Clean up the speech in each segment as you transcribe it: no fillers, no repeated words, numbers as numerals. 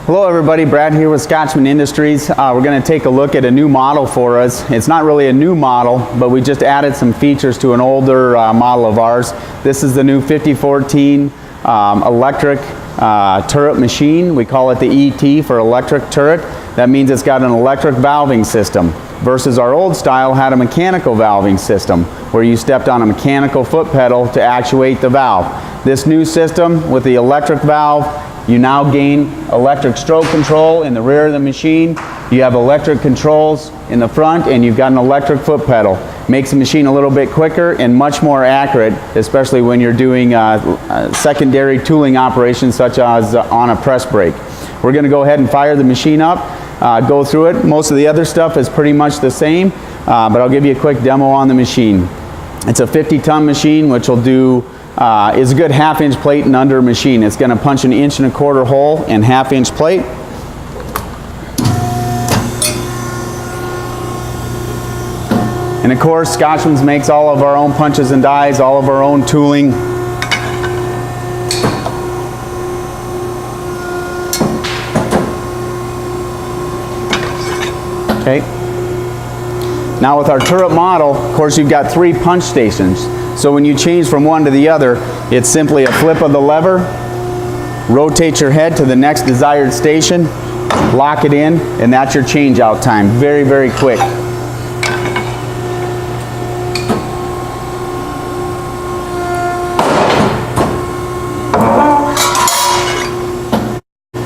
Hello everybody, Brad here with Scotchman Industries. We're going to take a look at a new model for us. It's not really a new model, but we just added some features to an older model of ours. This is the new 5014 electric turret machine. We call it the ET for electric turret. That means it's got an electric valving system versus our old style had a mechanical valving system where you stepped on a mechanical foot pedal to actuate the valve. This new system with the electric valve, you now gain electric stroke control in the rear of the machine. You have electric controls in the front, and you've got an electric foot pedal. Makes the machine a little bit quicker and much more accurate, especially when you're doing secondary tooling operations such as on a press brake. We're going to go ahead and fire the machine up, go through it. Most of the other stuff is pretty much the same, but I'll give you a quick demo on the machine. It's a 50-ton machine, which will do is a good half-inch plate and under machine. It's going to punch an 1.25 inch hole in half-inch plate. And of course, Scotchman's makes all of our own punches and dies, all of our own tooling. Okay. Now with our turret model, of course, you've got 3 punch stations. So when you change from one to the other, it's simply a flip of the lever, rotate your head to the next desired station, lock it in, and that's your change out time. Very, very quick.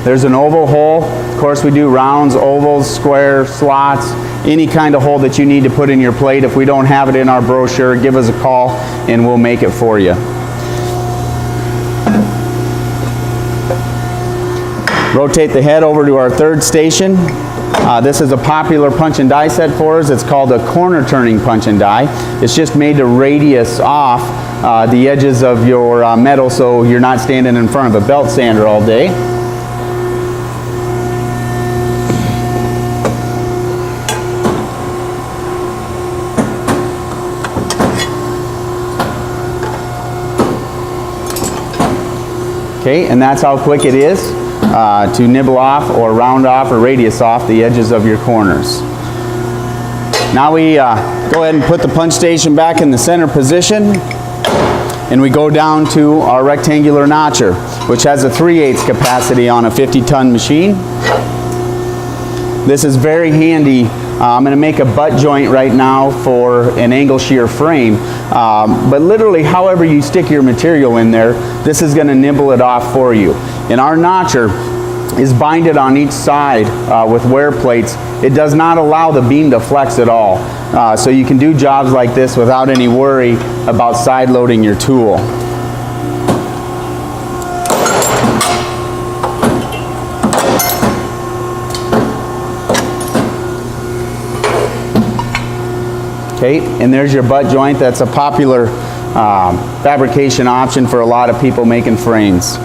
There's an oval hole. Of course, we do rounds, ovals, squares, slots, any kind of hole that you need to put in your plate. If we don't have it in our brochure, give us a call and we'll make it for you. Rotate the head over to our 3rd station. This is a popular punch and die set for us. It's called a corner turning punch and die. It's just made to radius off the edges of your metal so you're not standing in front of a belt sander all day. Okay, and that's how quick it is to nibble off or round off or radius off the edges of your corners. Now we go ahead and put the punch station back in the center position, and we go down to our rectangular notcher, which has a 3/8 capacity on a 50-ton machine. This is very handy. I'm going to make a butt joint right now for an angle shear frame, but literally however you stick your material in there, this is going to nibble it off for you. And our notcher is binded on each side with wear plates. It does not allow the beam to flex at all, so you can do jobs like this without any worry about side loading your tool. Okay, and there's your butt joint. That's a popular fabrication option for a lot of people making frames.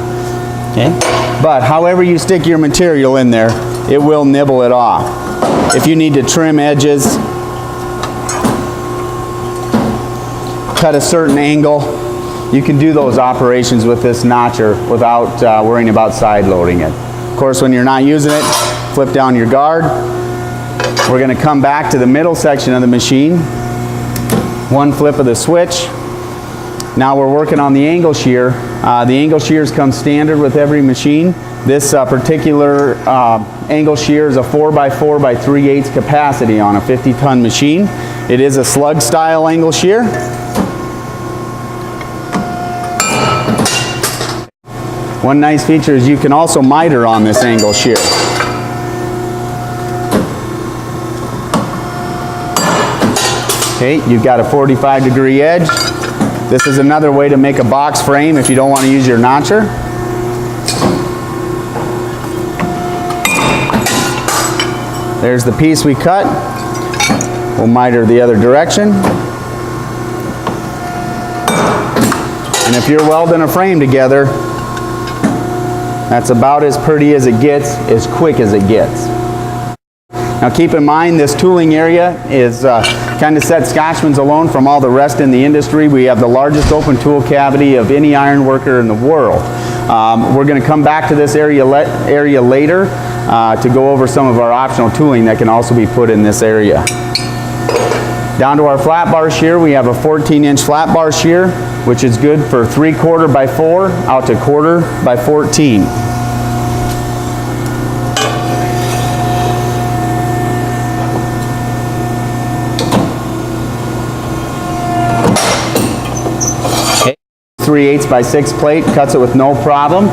Okay, but however you stick your material in there, it will nibble it off. If you need to trim edges, cut a certain angle, you can do those operations with this notcher without worrying about side loading it. Of course, when you're not using it, flip down your guard. We're going to come back to the middle section of the machine. One flip of the switch. Now we're working on the angle shear. The angle shears come standard with every machine. This particular angle shear is a 4x4 by 3/8 capacity on a 50-ton machine. It is a slug style angle shear. One nice feature is you can also miter on this angle shear. Okay, you've got a 45-degree edge. This is another way to make a box frame if you don't want to use your notcher. There's the piece we cut. We'll miter the other direction. And if you're welding a frame together, that's about as pretty as it gets, as quick as it gets. Now keep in mind, this tooling area is kind of sets Scotchman's alone from all the rest in the industry. We have the largest open tool cavity of any iron worker in the world. We're going to come back to this area later to go over some of our optional tooling that can also be put in this area. Down to our flat bar shear, we have a 14-inch flat bar shear, which is good for 3/4 by 4 out to 1/4 by 14. Okay. 3/8 by 6 plate cuts it with no problem.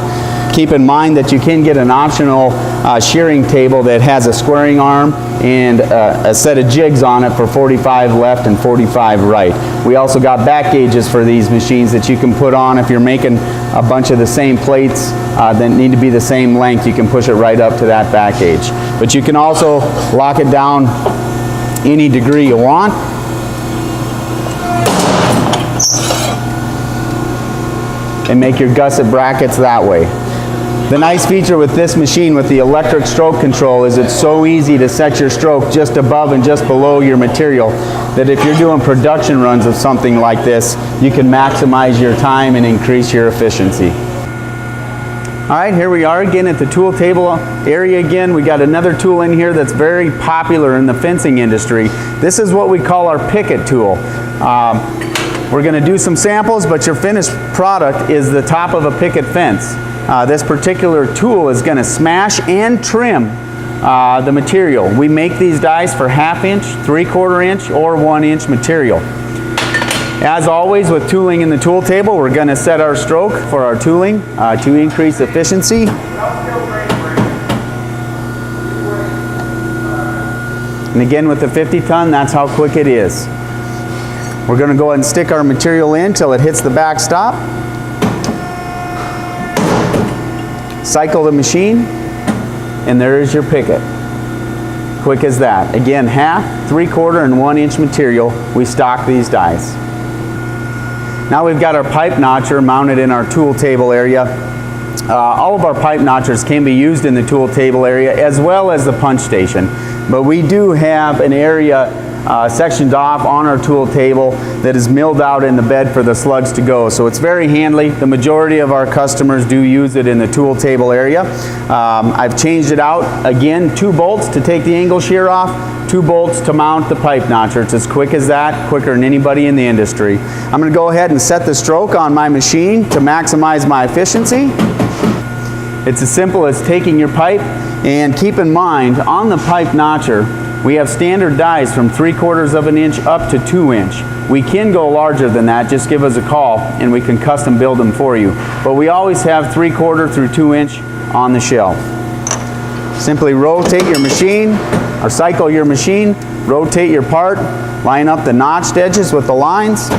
Keep in mind that you can get an optional shearing table that has a squaring arm and a set of jigs on it for 45 left and 45 right. We also got back gauges for these machines that you can put on if you're making a bunch of the same plates that need to be the same length. You can push it right up to that back gauge. But you can also lock it down any degree you want. And make your gusset brackets that way. The nice feature with this machine with the electric stroke control is it's so easy to set your stroke just above and just below your material that if you're doing production runs of something like this, you can maximize your time and increase your efficiency. All right, here we are again at the tool table area again. We got another tool in here that's very popular in the fencing industry. This is what we call our Picket tool. We're going to do some samples, but your finished product is the top of a picket fence. This particular tool is going to smash and trim the material. We make these dies for 1/2 inch, 3/4 inch, or 1 inch material. As always with tooling in the tool table, we're going to set our stroke for our tooling to increase efficiency. And again with the 50-ton, that's how quick it is. We're going to go ahead and stick our material in till it hits the backstop. Cycle the machine, and there is your picket. Quick as that. Again, 1/2, 3/4, and 1 inch material. We stock these dies. Now we've got our pipe notcher mounted in our tool table area. All of our pipe notchers can be used in the tool table area as well as the punch station, but we do have an area sectioned off on our tool table that is milled out in the bed for the slugs to go. So it's very handy. The majority of our customers do use it in the tool table area. I've changed it out. Again, 2 bolts to take the angle shear off, 2 bolts to mount the pipe notcher. It's as quick as that, quicker than anybody in the industry. I'm going to go ahead and set the stroke on my machine to maximize my efficiency. It's as simple as taking your pipe, and keep in mind on the pipe notcher we have standard dies from 3/4 of an inch up to 2 inch. We can go larger than that. Just give us a call and we can custom build them for you. But we always have 3/4 through 2 inch on the shelf. Simply rotate your machine or cycle your machine, rotate your part, line up the notched edges with the lines.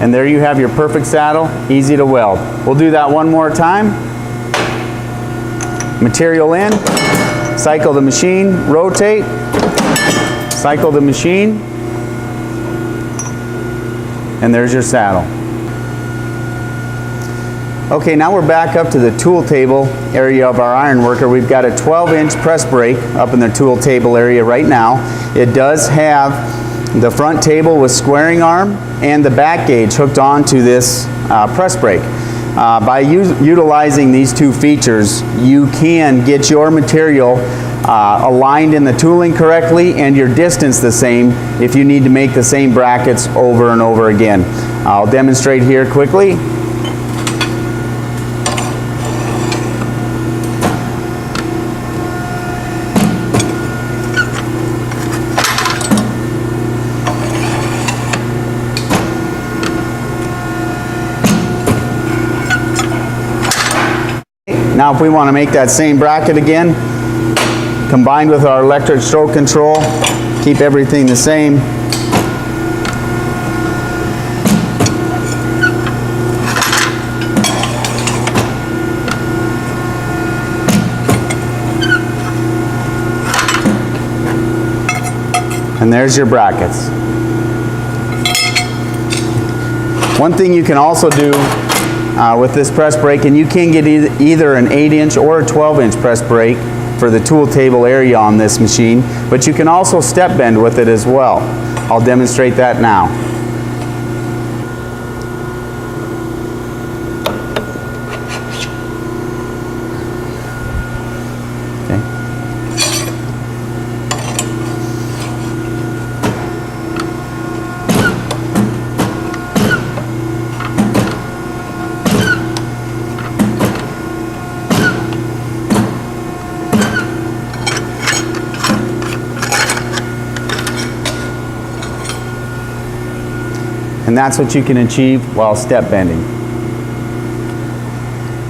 And there you have your perfect saddle, easy to weld. We'll do that one more time. Material in. Cycle the machine, rotate, cycle the machine, and there's your saddle. Okay, now we're back up to the tool table area of our iron worker. We've got a 12-inch press brake up in the tool table area right now. It does have the front table with squaring arm and the back gauge hooked onto this press brake. By utilizing these 2 features, you can get your material aligned in the tooling correctly and your distance the same if you need to make the same brackets over and over again. I'll demonstrate here quickly. Now if we want to make that same bracket again, combined with our electric stroke control, keep everything the same. And there's your brackets. One thing you can also do with this press brake, and you can get either an 8-inch or a 12-inch press brake for the tool table area on this machine, but you can also step bend with it as well. I'll demonstrate that now. and that's what you can achieve while step bending.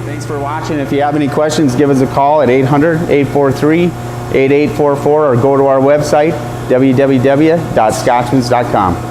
Thanks for watching. If you have any questions, give us a call at 800-843-8844 or go to our website, www.scotchmans.com.